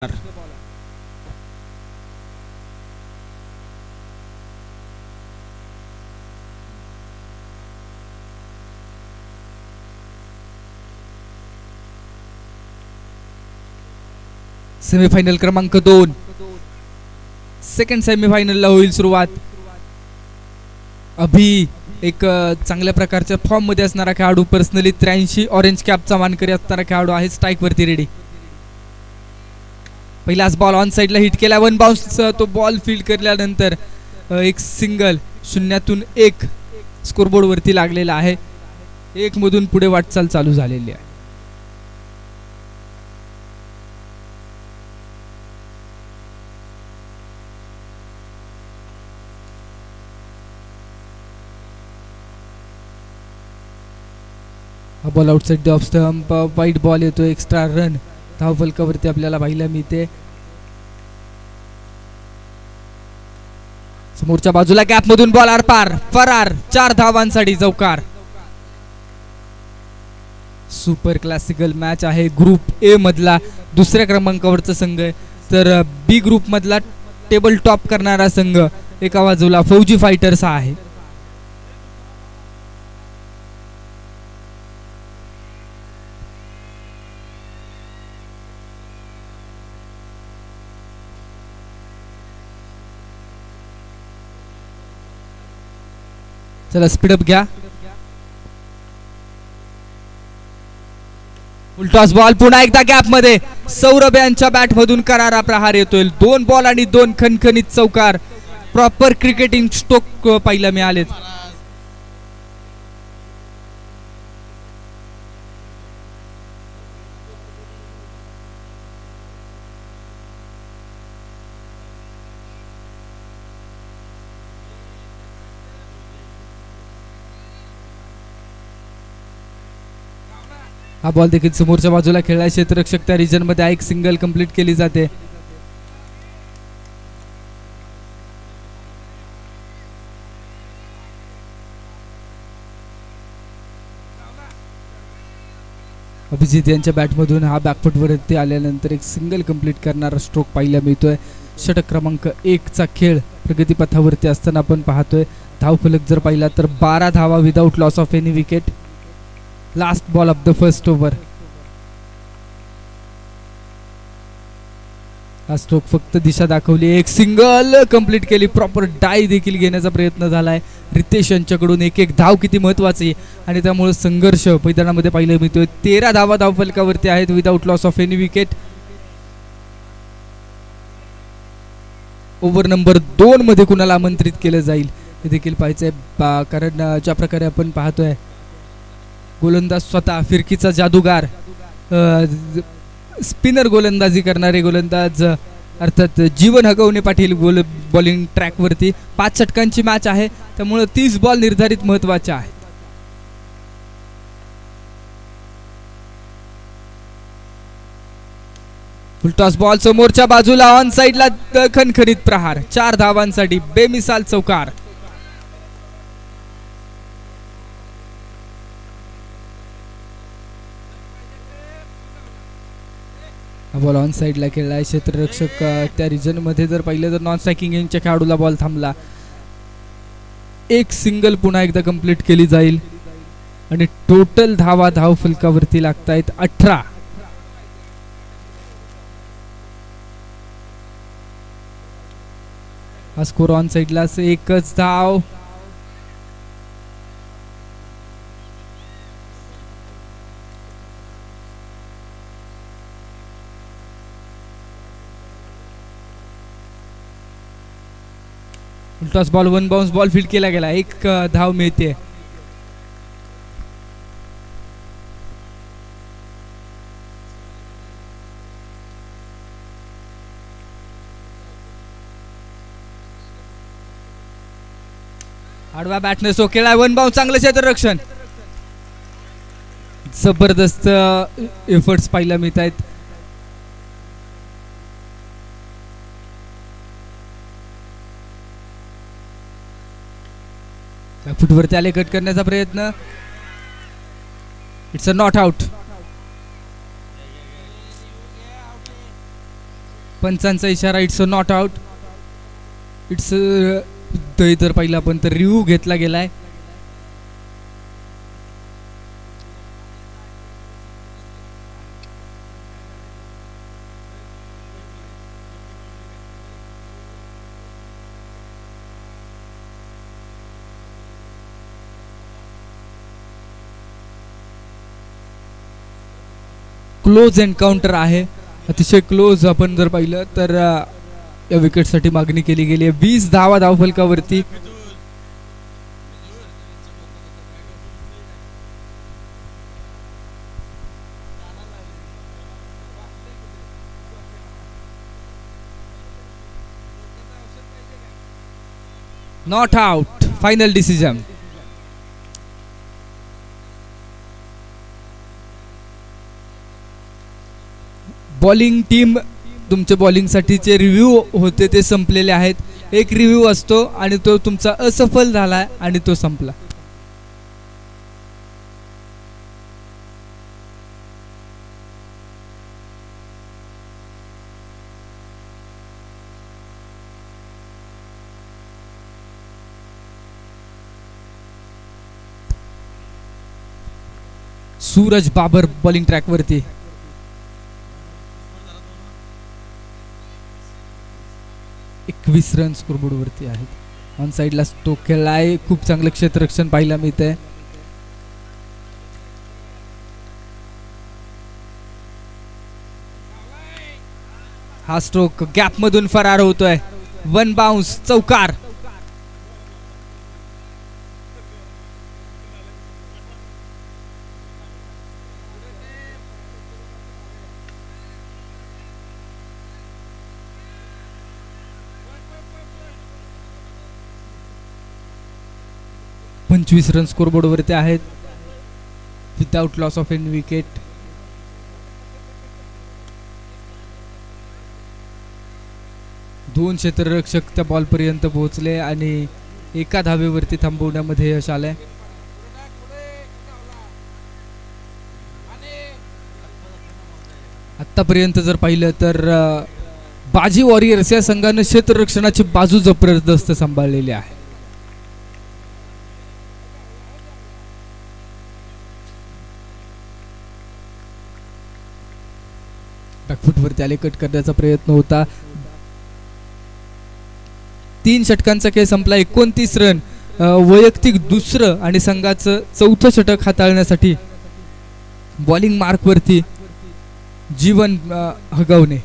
Semifinal क्रमांक 2 second सेमीफायनलला होईल सुरुवात. अभि एक चांगल्या प्रकारच्या फॉर्म मध्ये असणारा खेळाडू, पर्सनली 83 ऑरेंज कॅपचा मानकरी असणारा खेळाडू आहे. स्ट्राइक वरती रेडी. पहिलाच बॉल ऑन साइडला हिट केला, वन बाउन्स तो बॉल फील्ड केल्यानंतर एक सिंगल 0-1 स्कोरबोर्ड वरती लागलेला आहे. 1 मधून पुढे वाटचाल चालू झालेली आहे. हा ball outside the off stump, white ball येतो. एक्स्ट्रा रन धाव फलकावरती आपल्याला पाहायला मिळते. समोरच्या बाजूला गॅप मधून बॉल आरपार, फरार. 4 धावांसाठी चौकार. सुपर क्लासिकल मॅच आहे. ग्रुप ए मधला दुसऱ्या क्रमांकावरचा संघ आहे, तर बी ग्रुप मधला टेबल टॉप करणारा संघ एका बाजूला फौजी फायटर्स आहे. चला स्पीडअप घ्या. उलटॉस बॉल पुन्हा एकदा गॅप मध्ये. सौरभ यांच्या बॅट मधून करारा प्रहार येतोय. 2 बॉल आणि 2 खणखणीत चौकार. प्रॉपर क्रिकेटिंग स्ट्रोक पाहायला मिळालेत. हा बॉल देखील समोरच्या बाजूला खेळला. क्षेत्ररक्षक त्या रिजन मध्ये एक सिंगल कंप्लीट केली जाते. अभिजित यांच्या बॅटमधून हा बॅकफुट वरती आल्यानंतर एक सिंगल कंप्लीट करणारा स्ट्रोक पाहायला मिळतोय. षटक क्रमांक 1 चा खेळ प्रगतीपथावरती असताना आपण पाहतोय. धाव फलक जर पाहिला तर 12 धावा without loss of any wicket. Last ball of the first over. हा स्ट्रोक फक्त दिशा दाखवली. एक सिंगल कंप्लीट केली. प्रॉपर डाय देखील घेण्याचा प्रयत्न झालाय रितेश यांच्याकडून. एक धाव किती महत्वाची आणि त्यामुळे संघर्ष मैदानामध्ये पाहायला मिळतोय. 13 धावा धाव फलकावरती आहेत without loss of any wicket. Over number 2 मध्ये कुणाला आमंत्रित केलं जाईल हे देखील पाहायचंय, कारण ज्या प्रकारे आपण पाहतोय गोलंदाज स्वतः फिरकीचा जादूगार, स्पिनर गोलंदाजी करणारे गोलंदाज अर्थात जीवन हगवणे पाटील बॉलिंग ट्रॅक वरती. 5 षटकांची मॅच आहे, त्यामुळे 30 बॉल निर्धारित महत्वाचे आहेत. फुलटॉस बॉल समोरच्या बाजूला ऑन साइडला खणखणीत प्रहार. 4 धावांसाठी बेमिसाल चौकार. हा बॉल ऑन साइडला खेळलाय. क्षेत्ररक्षक त्या रिजन मध्ये जर पाहिलं तर नॉन स्ट्रायकिंग यांच्या खेळाडूला बॉल थांबला. एक सिंगल पुन्हा एकदा कंप्लीट केली जाईल आणि टोटल धावा धाव फलकावरती लागतायत 18. हा स्कोर ऑन साइडला. एकच धाव. Toss ball, 1 bounce ball field केला गेला. 1 धाव मिळते. आडवा बॅटने सो केला. 1 बाउन्स. चांगलं क्षेत्ररक्षण. जबरदस्त एफर्ट्स पाहायला मिळत आहेत. फुटवरती आले, कट करण्याचा प्रयत्न. It's a not out. पंचांचा इशारा, it's a not out. It's तर पहिला पण तर रिव्ह्यू घेतला गेलाय. क्लोज एन्काउंटर आहे, अतिशय क्लोज. आपण जर पाहिलं तर या विकेटसाठी मागणी केली गेली आहे. 20 धावा धावफलकावरती. Not out, final decision. Bowling team, तुमच्या बॉलिंगसाठीचे रिव्ह्यू होते ते संपलेले आहेत. एक रिव्ह्यू असतो आणि तो तुमचा असफल झाला आणि तो संपला. सूरज बाबर बॉलिंग ट्रॅक वरती. एकवीस रन स्कोरबोर्ड वरती आहेत. ऑन साइडला तो खेळलाय, खूप चांगलं क्षेत्ररक्षण पाहायला मिळतंय. हा स्ट्रोक गॅप मधून फरार होतोय. वन बाउन्स, चौकार. पंचवीस रन स्कोरबोर्ड वरती आहेत without loss of an wicket. दोन क्षेत्ररक्षक त्या बॉल पर्यंत पोहोचले आणि एका धावेवरती थांबवण्यामध्ये यश आलंय. आतापर्यंत जर पाहिलं तर बाजी वॉरियर्स या संघाने क्षेत्ररक्षणाची बाजू जबरदस्त सांभाळलेली आहे. बॅकफुटवरती आले, कट करण्याचा प्रयत्न होता. 3 षटकांचा खेळ संपला. 29 रन, वैयक्तिक दुसरं आणि संघाचं चौथं षटक हाताळण्यासाठी बॉलिंग मार्क वरती जीवन हगवणे.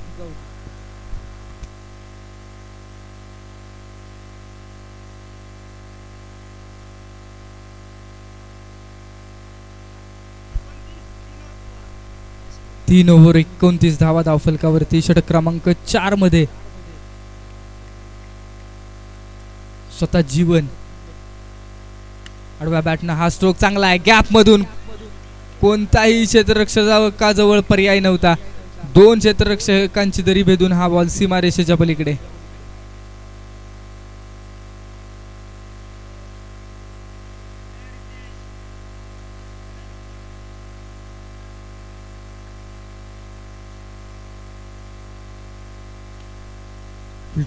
तीन ओव्हर 29 धावा धावफलकावरती. षटक क्रमांक 4 मध्ये स्वतः जीवन. आडव्या बॅटनं हा स्ट्रोक चांगला आहे. गॅप मधून कोणताही क्षेत्ररक्षकाजवळ पर्याय नव्हता. 2 क्षेत्ररक्षकांची दरी भेदून हा बॉल सीमारेषेच्या पलीकडे.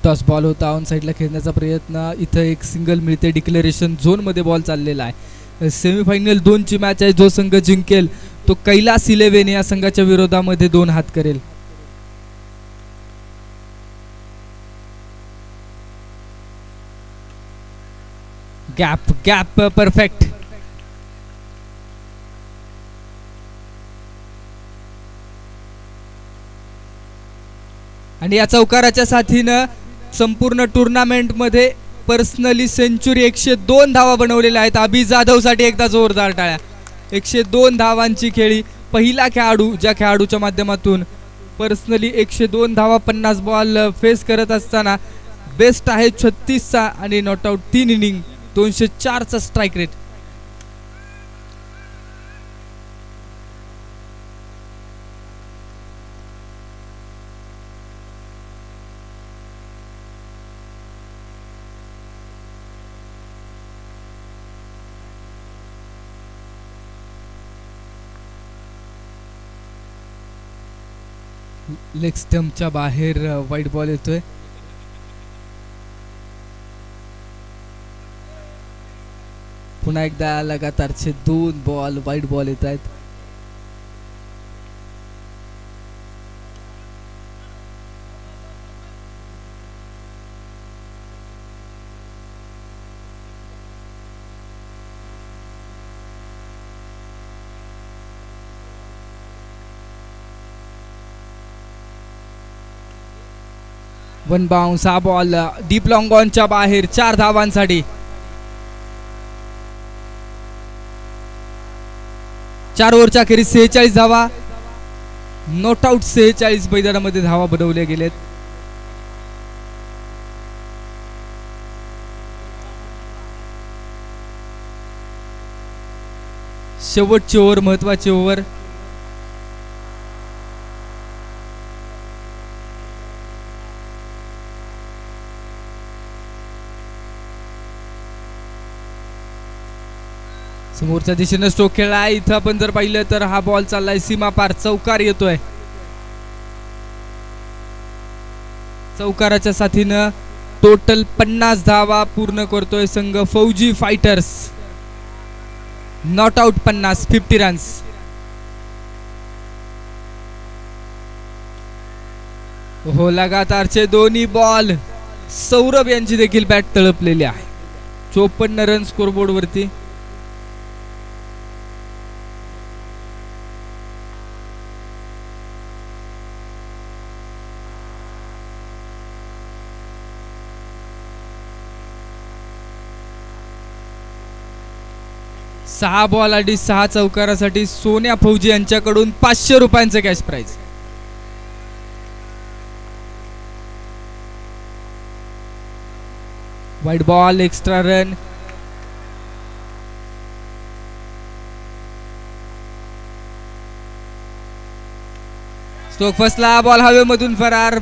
टॉस बॉल होता. ऑन साइडला खेळण्याचा प्रयत्न. इथं एक सिंगल मिळते. डिक्लेरेशन झोन मध्ये बॉल चाललेला आहे. सेमीफायनल 2 ची मॅच आहे. जो संघ जिंकेल तो कैलास 11 या संघाच्या विरोधामध्ये 2 हात करेल. Gap gap perfect. आणि या चौकाराच्या साथीनं संपूर्ण टुर्नामेंट मध्ये पर्सनली सेंचुरी 102 धावा बनवलेल्या आहेत. अभि जाधव साठी एकदा जोरदार टाळ्या. 102 धावांची खेळी. पहिला खेळाडू ज्या खेळाडूच्या माध्यमातून पर्सनली 102 धावा 50 बॉल फेस करत असताना. बेस्ट आहे 36चा आणि नॉट आउट 3 इनिंग 204चा स्ट्राईक रेट. लेग स्टंपच्या बाहेर वाईट बॉल येतोय. पुन्हा एकदा लगातारचे 2 बॉल वाईट बॉल येत आहेत. वन बाउन्स हा बॉल डीप लॉंग ऑनच्या बाहेर 4 धावांसाठी. 4 ओव्हरच्या अखेरीस 46 धावा. नॉट आउट 46 मैदानामध्ये धावा बनवल्या गेलेत. शेवटची ओव्हर महत्वाची ओव्हर. समोरच्या दिशेने स्ट्रोक खेळला. इथं आपण जर पाहिलं तर हा बॉल चाललाय सीमा पार. चौकार येतोय. चौकाराच्या साथीनं टोटल 50 धावा पूर्ण करतोय संघ फौजी फायटर्स. Not out 50 runs. हो, लगातारचे दोन्ही बॉल. सौरभ यांची देखील बॅट तळपलेली आहे. 54 रन स्कोरबोर्ड वरती. सहा बॉल आणि 6 चौकारासाठी सोन्या फौजी यांच्याकडून 500 रुपयांचं cash prize. Wide ball, extra run. Stroke फसला. बॉल हवेमधून फरार.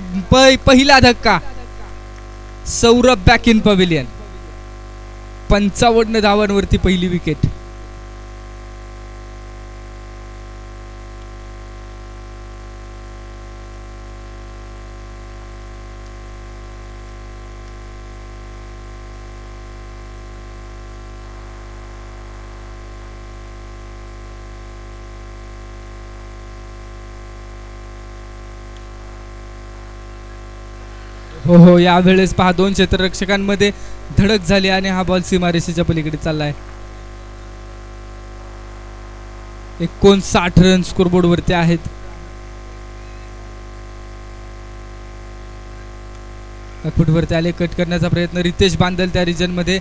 पहिला धक्का. Saurabh back in pavilion. 55 धावांवरती पहिली विकेट. हो हो, यावेळेस पहा 2 क्षेत्ररक्षकांमध्ये धडक झाली आणि हा बॉल सीमारेषेच्या पलीकडे चाललाय. 59 रन स्कोरबोर्ड वरती आहेत. फुटवरती आले. कट करण्याचा प्रयत्न. रितेश बांदल त्या रिजन मध्ये.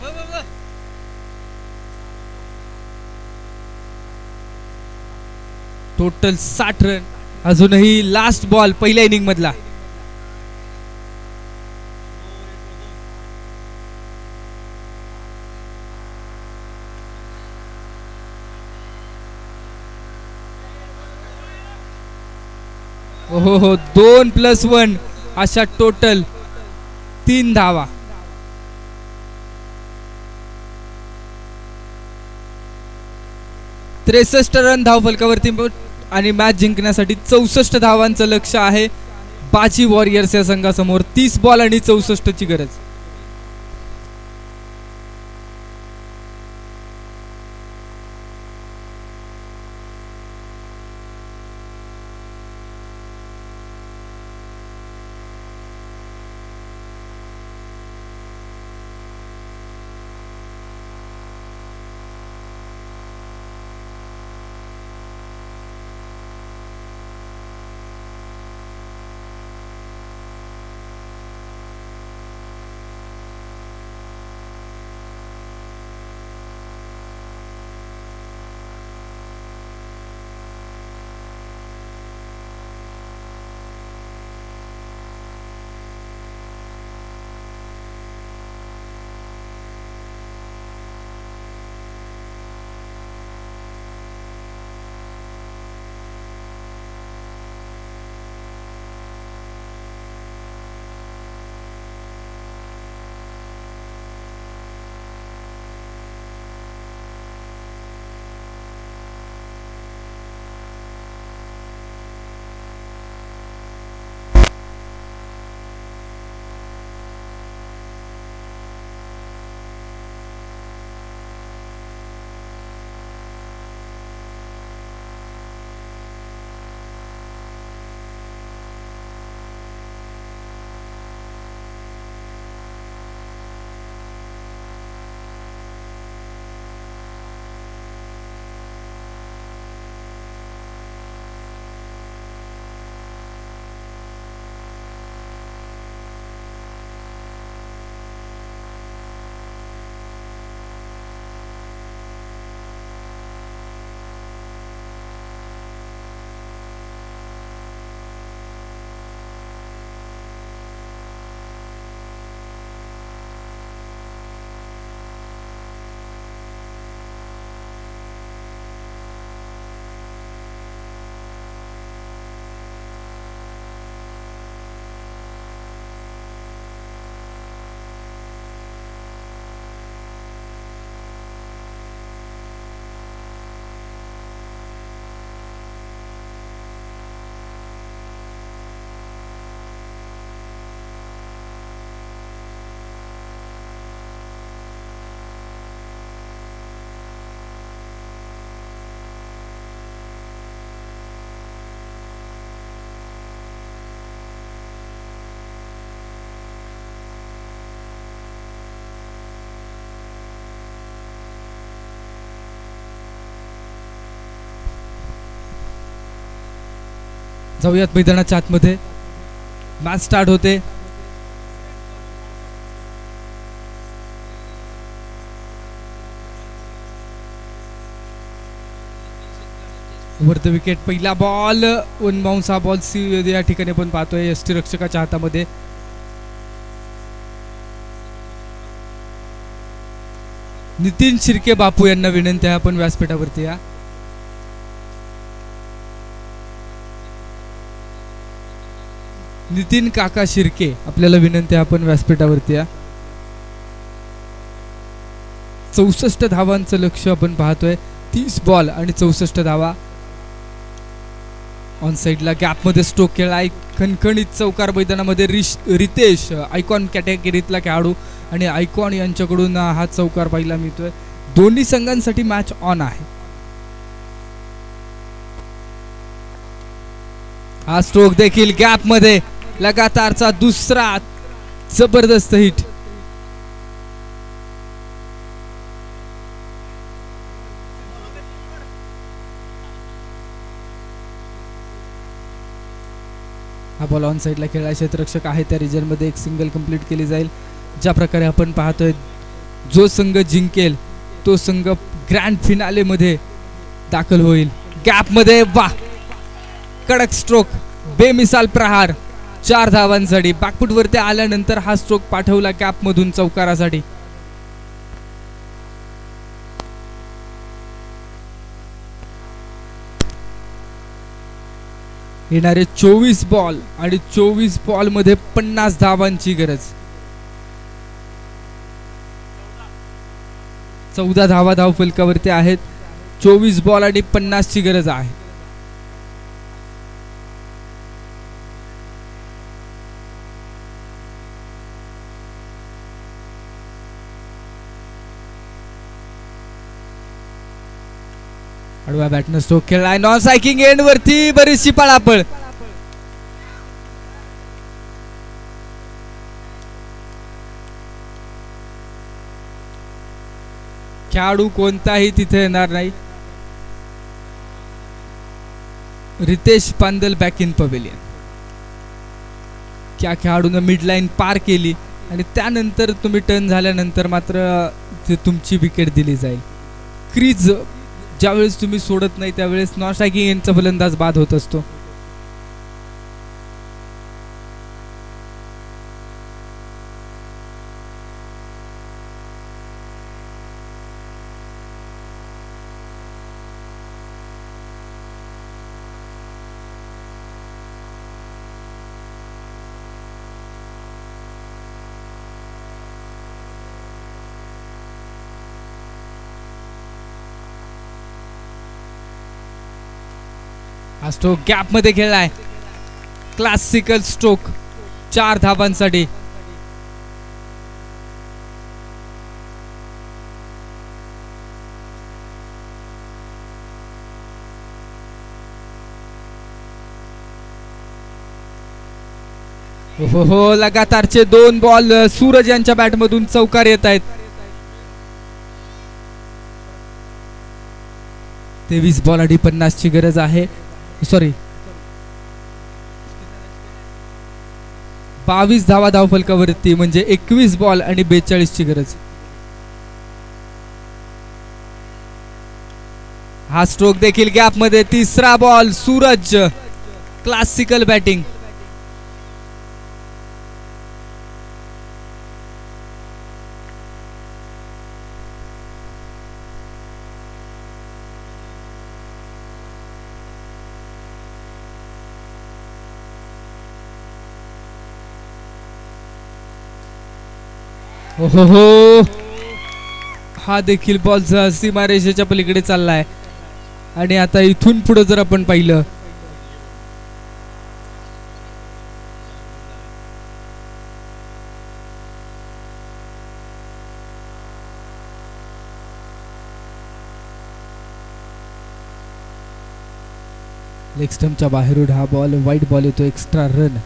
Total 60 run. अजूनही लास्ट बॉल पहिल्या इनिंग मधला. हो हो, 2+1 अशा टोटल 3 धावा. त्रेसष्ट रन धाव फलकावरती आणि मॅच जिंकण्यासाठी 64 धावांचं लक्ष आहे बाजी वॉरियर्स या संघासमोर. 30 बॉल आणि 64 ची गरज. जाऊयात मैदानाच्या आतमध्ये. मॅच स्टार्ट होते. Were the wicket. पहिला बॉल वन बाउन्स. हा बॉल या ठिकाणी आपण पाहतोय यष्टीरक्षकाच्या हातामध्ये. नितीन शिर्के बापू यांना विनंती आहे आपण व्यासपीठावरती या. नितीन काका शिर्के आपल्याला विनंती आहे आपण व्यासपीठावरती या. 64 धावांचं लक्ष आपण पाहतोय. 30 बॉल आणि 64 धावा. ऑन साइडला गॅप मध्ये स्ट्रोक केलाय. खणखणीत चौकार मैदानामध्ये रितेश आयकॉन कॅटेगरीतला खेळाडू आणि आयकॉन यांच्याकडून हा चौकार पाहायला मिळतोय. दोन्ही संघांसाठी मॅच ऑन आहे. हा स्ट्रोक देखील गॅप मध्ये. लगातारचा दुसरा जबरदस्त हिट. हा बॉल ऑन साइडला खेळला. क्षेत्ररक्षक आहे त्या रिजन मध्ये एक सिंगल कंप्लीट केली जाईल. ज्या प्रकारे आपण पाहतोय जो संघ जिंकेल तो संघ ग्रँड फिनाले मध्ये दाखल होईल. गॅप मध्ये वा कडक स्ट्रोक. बेमिसाल प्रहार. 4 धावांसाठी. बॅकफूट वरती आल्यानंतर हा स्ट्रोक पाठवला गॅप मधून चौकारासाठी. येणारे 24 बॉल आणि 24 बॉल मध्ये 50 धावांची गरज. 14 धावा धाव फलकावरती आहेत. 24 बॉल आणि 50 ची गरज आहे. आडव्या बॅटनं स्ट्रोक खेळलाय. नॉन स्ट्रायकिंग एंड वरती बरीचशी पळापळ. खेळाडू कोणताही तिथे येणार नाही. Ritesh Pandal back in pavilion. त्या खेळाडूनं मिड लाईन पार केली आणि त्यानंतर तुम्ही टर्न झाल्यानंतर मात्र तुमची विकेट दिली जाईल. क्रीज ज्यावेळेस तुम्ही सोडत नाही त्यावेळेस नॉन स्ट्रायकिंग एंडचा फलंदाज बाद होत असतो. हा स्ट्रोक गॅप मध्ये खेळलाय. Classical stroke. 4 धावांसाठी. हो लगातारचे 2 बॉल सूरज यांच्या बॅट मधून चौकार येत आहेत. 23 बॉल आणि 50 ची गरज आहे. सॉरी 22 धावा धाव फलकावरती म्हणजे 21 बॉल आणि 42 ची गरज. हा स्ट्रोक देखील गॅप मध्ये. 3रा बॉल. सूरज क्लासिकल बॅटिंग. हो हा देखील बॉल सीमारेषेच्या पलीकडे चाललाय. आणि आता इथून पुढे जर आपण पाहिलं लेग स्टंपच्या बाहेरून हा बॉल वाईड बॉल येतो. Extra run.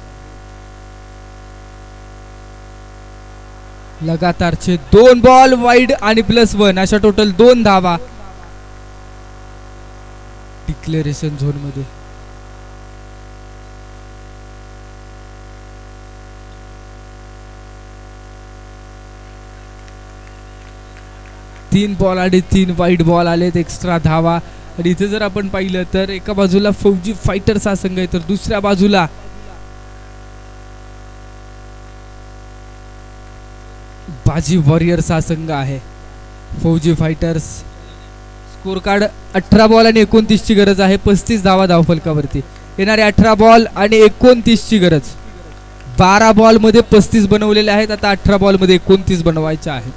लगातारचे 2 बॉल वाईड आणि +1 अशा टोटल 2 धावा. डिक्लेरेशन झोन मध्ये 3 बॉल आणि 3 वाईट बॉल आलेत, एक्स्ट्रा धावा. आणि इथे जर आपण पाहिलं तर एका बाजूला फौजी फायटर्स हा संघ आहे, तर दुसऱ्या बाजूला बाजी वॉरियर्स हा संघ आहे. फौजी फायटर्स स्कोर कार्ड 18 बॉल आणि 29 ची गरज आहे, 35 धावा धावफलकावरती. येणारे 18 बॉल आणि 29 ची गरज. 12 बॉल मध्ये 35 बनवलेले आहेत, आता 18 बॉल मध्ये 29 बनवायचे आहेत.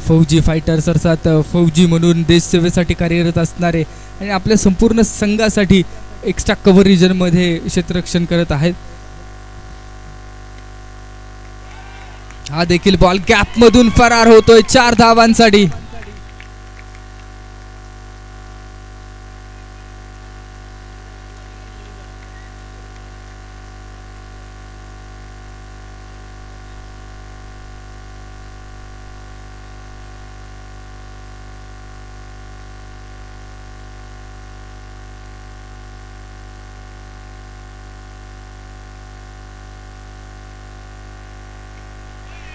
फौजी फायटर्स अर्थात फौजी म्हणून देश सेवेसाठी कार्यरत असणारे आणि आपल्या संपूर्ण संघासाठी एक्स्ट्रा कव्हर रिजन मध्ये क्षेत्ररक्षण करत आहेत. हा देखील बॉल गॅप मधून फरार होतोय 4 धावांसाठी.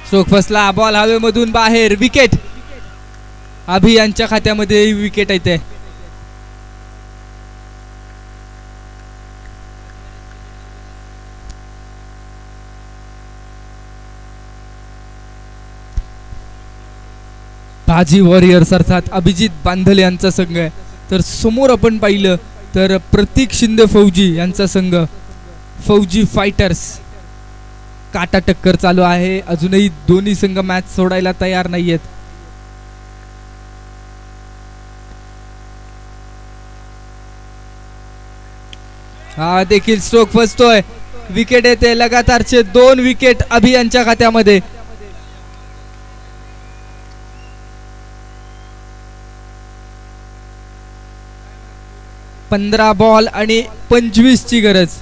स्ट्रोक फसला, बॉल हवेमधून बाहेर, विकेट. अभि यांच्या खात्यामध्ये विकेट येते. बाजी वॉरियर्स अर्थात अभिजित बांधल यांचा संघ आहे. तर समोर आपण पाहिलं तर प्रतीक शिंदे फौजी यांचा संघ फौजी फायटर्स. काटा टक्कर चालू आहे, अजूनही दोन्ही संघ मॅच सोडायला तयार नाहीयेत. हा देखील स्ट्रोक फसतोय, विकेट येते. लगातारचे 2 विकेट अभि यांच्या खात्यामध्ये. पंधरा बॉल आणि 25 ची गरज.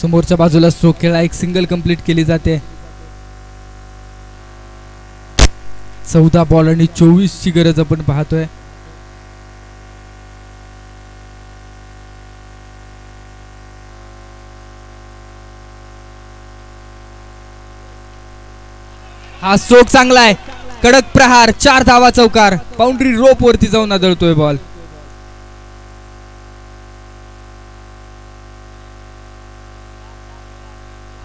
समोरच्या बाजूला स्ट्रोक खेळा, एक सिंगल कंप्लीट केली जाते. 14 बॉल आणि 24 ची गरज आपण पाहतोय. हा स्ट्रोक चांगला आहे, कडक प्रहार, 4 धावा चौकार. बाउंड्री रोप वरती जाऊन आदळतोय बॉल.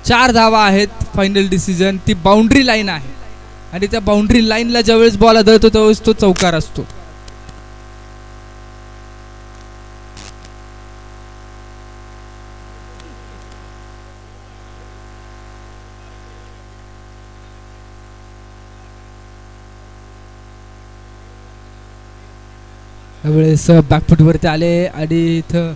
चार धावा आहेत. फायनल डिसिजन, ती बाउंड्री लाईन आहे आणि त्या बाउंड्री लाईनला ज्यावेळेस बॉल आदळतो त्यावेळेस तो चौकार असतो. त्यावेळेस बॅकफुट वरती आले आणि इथं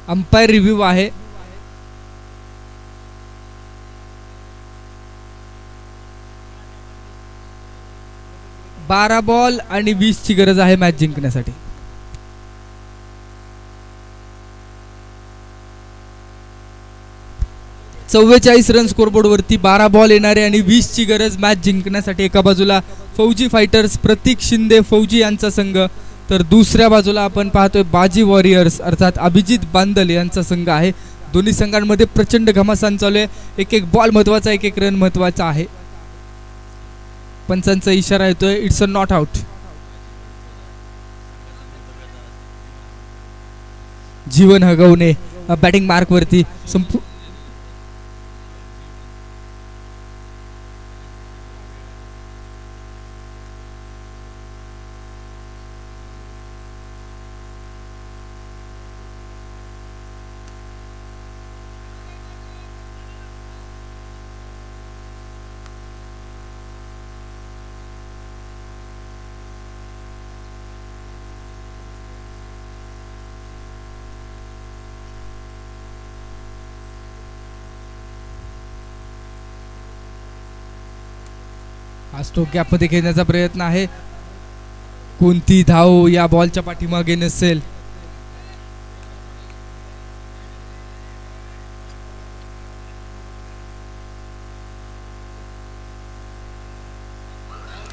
अंपायर रिव्ह्यू आहे. बारा बॉल आणि 20 ची गरज आहे मॅच जिंकण्यासाठी. चव्वेचाळीस रन स्कोरबोर्ड वरती, 12 बॉल येणारे आणि 20 ची गरज मॅच जिंकण्यासाठी. एका बाजूला फौजी फायटर्स प्रतीक शिंदे फौजी यांचा संघ, तर दुसऱ्या बाजूला आपण पाहतोय बाजी वॉरियर्स अर्थात अभिजित बांदल यांचा संघ आहे. दोन्ही संघांमध्ये प्रचंड घमासान चालू आहे. एक एक बॉल महत्वाचा, एक एक रन महत्वाचा आहे. पंचांचा इशारा येतोय, इट्स अ नॉट आउट. जीवन हगवणे बॅटिंग मार्क वरती आज तो गॅपमध्ये खेळण्याचा प्रयत्न आहे. कोणती धाव या बॉलच्या पाठीमागे नसेल.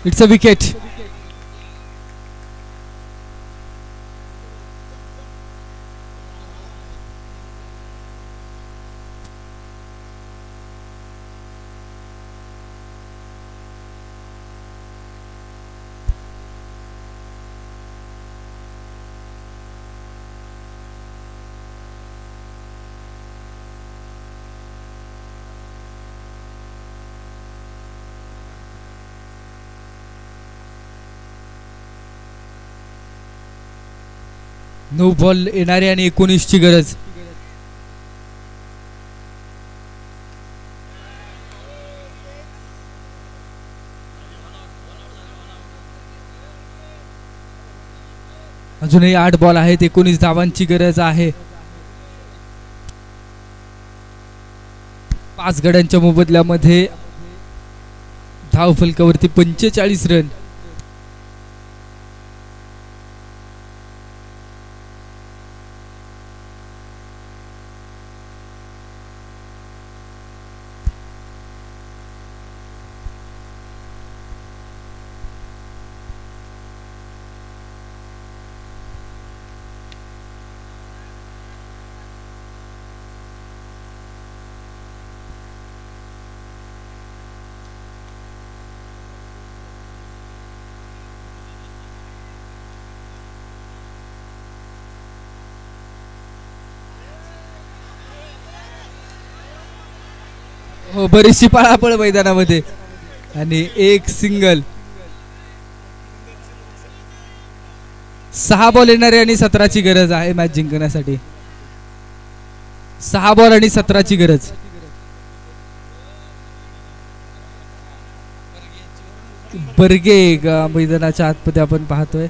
It's a wicket. No ball येणारे आणि 19 ची गरज. अजूनही 8 बॉल आहेत. 19 धावांची गरज आहे. 5 गड्यांच्या मोबदल्यामध्ये धाव फलकावरती 45 रन. हो, बरीचशी पळापळ मैदानामध्ये आणि एक सिंगल. 6 बॉल येणारे आणि 17 ची गरज आहे मॅच जिंकण्यासाठी. 6 बॉल आणि 17 ची गरज. बर्गे मैदानाच्या आतमध्ये आपण पाहतोय.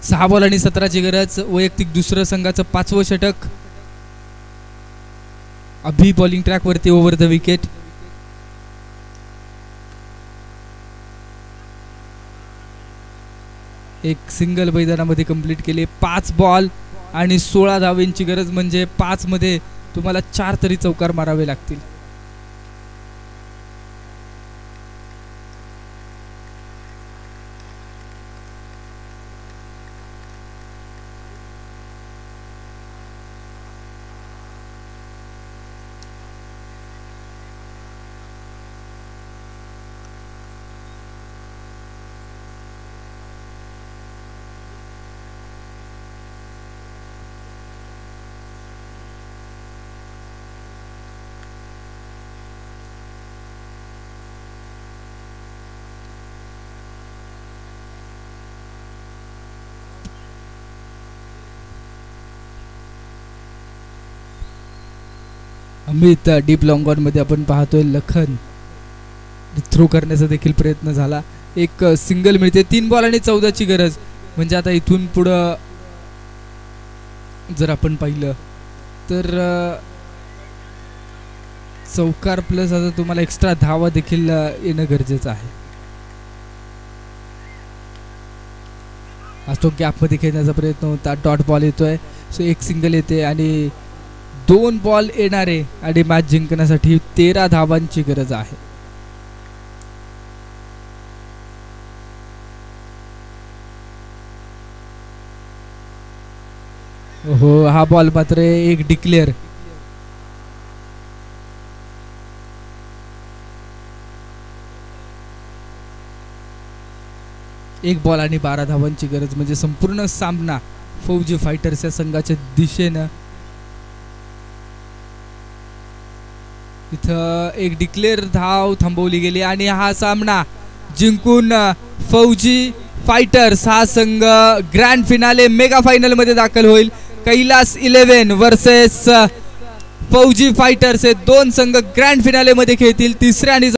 सहा बॉल आणि 17 ची गरज. वैयक्तिक दुसरं संघाचं 5वं षटक. अभि बॉलिंग ट्रॅक वरती ओव्हर द विकेट. एक सिंगल मैदानामध्ये कंप्लीट केले. 5 बॉल आणि 16 धावांची गरज म्हणजे 5 मध्ये तुम्हाला 4 तरी चौकार मारावे लागतील. अमित डीप लॉंग ऑन मध्ये आपण पाहतोय. लखन थ्रो करण्याचा देखील प्रयत्न झाला. एक सिंगल मिळते. 3 बॉल आणि 14 ची गरज म्हणजे आता इथून पुढं जर आपण पाहिलं तर चौकार प्लस आता तुम्हाला एक्स्ट्रा धावा देखील येणं गरजेचं आहे. आज तो गॅप मध्ये खेळण्याचा प्रयत्न होता. डॉट बॉल येतोय. सो एक सिंगल येते आणि 2 बॉल येणारे आणि मॅच जिंकण्यासाठी 13 धावांची गरज आहे. हो, हा बॉल मात्र एक डिक्लेअर. एक बॉल आणि 12 धावांची गरज म्हणजे संपूर्ण सामना फौजी फायटर्स या संघाच्या दिशेनं. इथं एक डिक्लेअर धाव थांबवली गेली आणि हा सामना जिंकून फौजी फायटर्स हा संघ ग्रँड फिनाले मेगा फायनल मध्ये दाखल होईल. कैलास 11 वर्सेस फौजी फायटर्स हे 2 संघ ग्रँड फिनाले मध्ये खेळतील. तिसऱ्या आणि